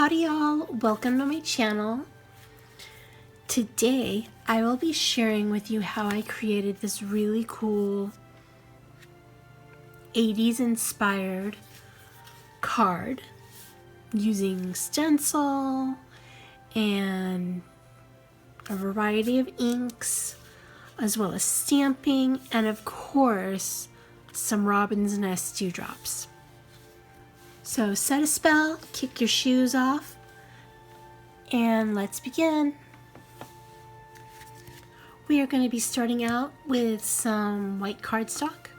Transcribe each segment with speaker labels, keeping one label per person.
Speaker 1: Howdy y'all, welcome to my channel. Today I will be sharing with you how I created this really cool 80s inspired card using stencil and a variety of inks, as well as stamping, and of course some robin's nest dewdrops. So set a spell, kick your shoes off, and let's begin. We are going to be starting out with some white cardstock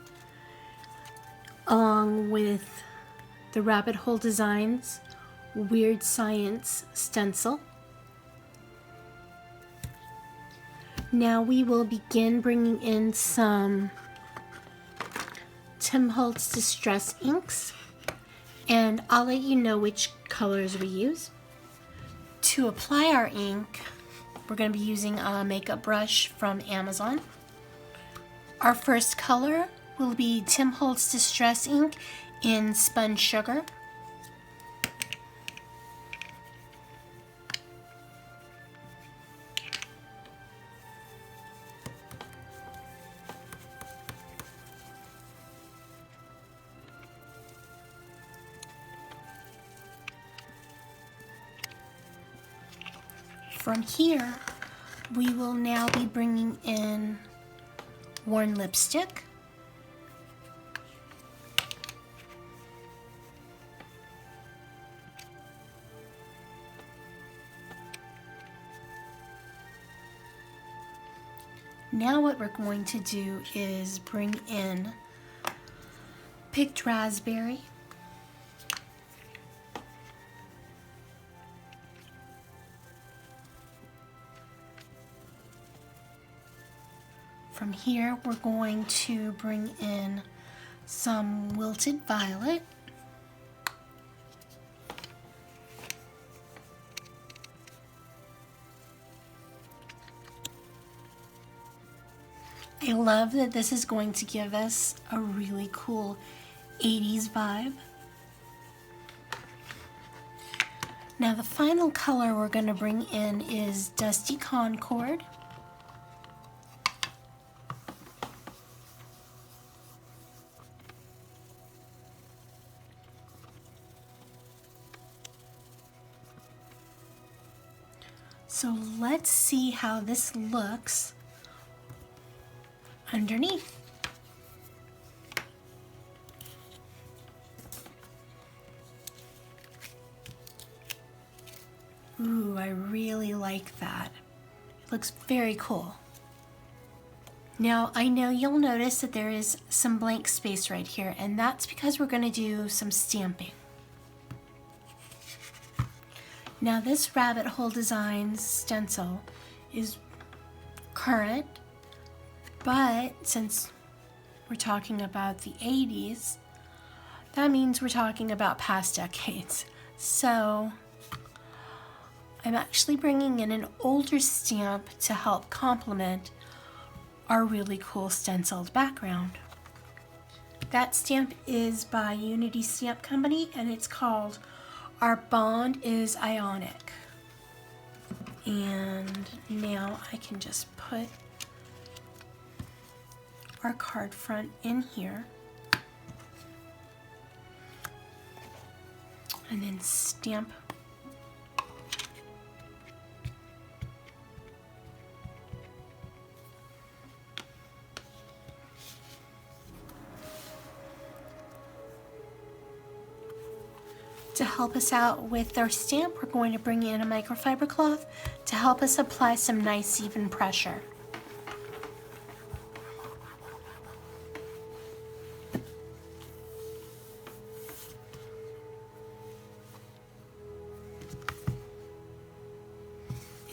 Speaker 1: along with the Rabbit Hole Designs Weird Science stencil. Now we will begin bringing in some Tim Holtz Distress inks, and I'll let you know which colors we use. To apply our ink, we're going to be using a makeup brush from Amazon. Our first color will be Tim Holtz Distress ink in Spun Sugar. From here, we will now be bringing in worn lipstick, now what we're going to do is bring in picked raspberry, from here, we're going to bring in some wilted violet, I love that this is going to give us a really cool 80s vibe. Now the final color we're going to bring in is Dusty Concord. So let's see how this looks underneath. Ooh, I really like that. It looks very cool. Now I know you'll notice that there is some blank space right here, and that's because we're going to do some stamping. Now this Rabbit Hole Designs stencil is current, but since we're talking about the 80s, that means we're talking about past decades. So I'm actually bringing in an older stamp to help complement our really cool stenciled background. That stamp is by Unity Stamp Company, and it's called Our Bond is Ionic. And now I can just put our card front in here and then stamp To help us out with our stamp, we're going to bring in a microfiber cloth to help us apply some nice even pressure.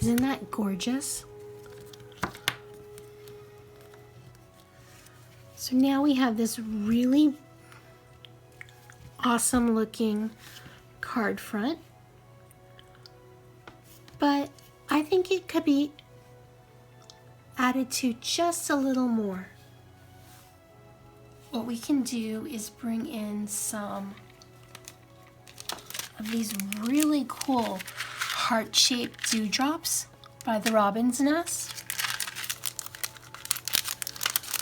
Speaker 1: Isn't that gorgeous? So now we have this really awesome looking card front, but I think it could be added to just a little more. What we can do is bring in some of these really cool heart-shaped dewdrops by the Robin's Nest.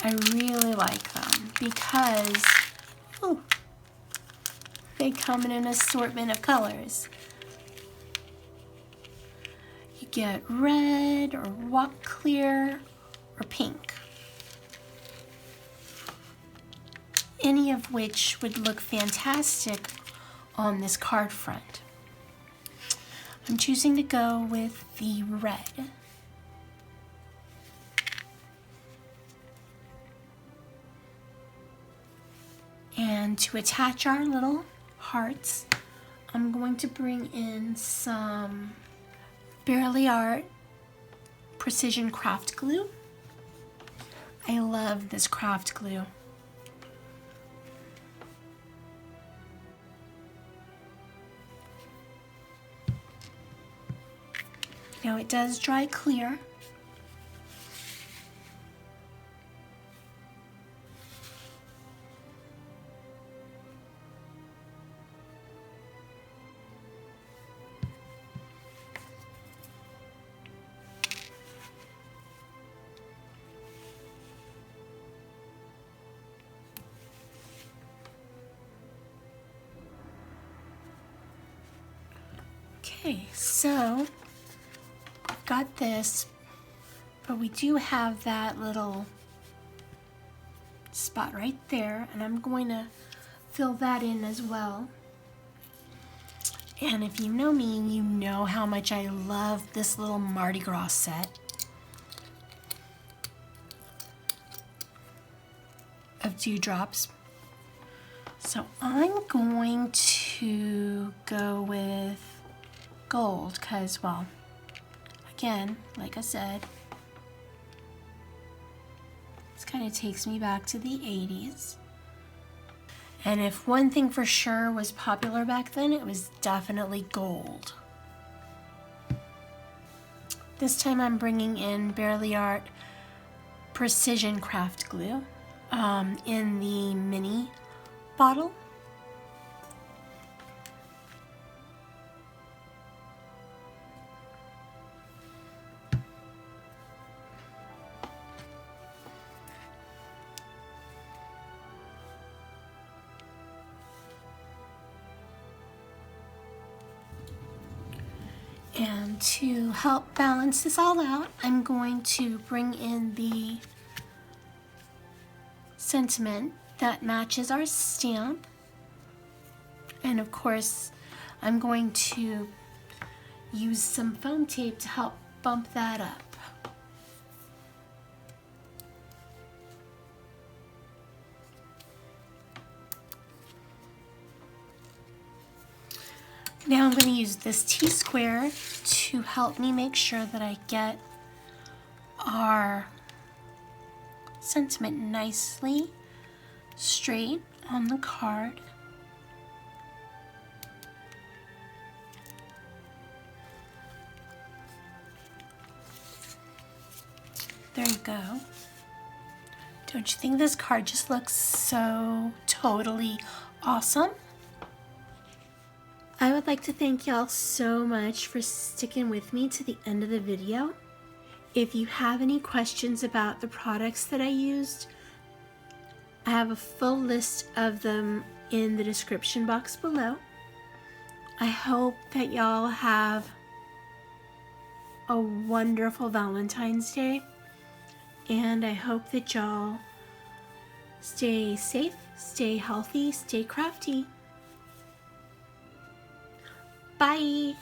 Speaker 1: I really like them because they come in an assortment of colors. You get red or walk clear or pink. Any of which would look fantastic on this card front. I'm choosing to go with the red. And to attach our little hearts, I'm going to bring in some Barely Art Precision Craft Glue. I love this craft glue. Now it does dry clear. Okay, so I've got this, but we do have that little spot right there, and I'm going to fill that in as well. And if you know me, you know how much I love this little Mardi Gras set of dewdrops. So I'm going to go with gold because, well, again, like I said, this kind of takes me back to the 80s. And if one thing for sure was popular back then, it was definitely gold. This time I'm bringing in Barely Art Precision Craft Glue in the mini bottle. And to help balance this all out, I'm going to bring in the sentiment that matches our stamp. And of course, I'm going to use some foam tape to help bump that up. Now I'm going to use this T-square to help me make sure that I get our sentiment nicely straight on the card. There you go. Don't you think this card just looks so totally awesome? I would like to thank y'all so much for sticking with me to the end of the video. If you have any questions about the products that I used, I have a full list of them in the description box below. I hope that y'all have a wonderful Valentine's Day, and I hope that y'all stay safe, stay healthy, stay crafty. Bye!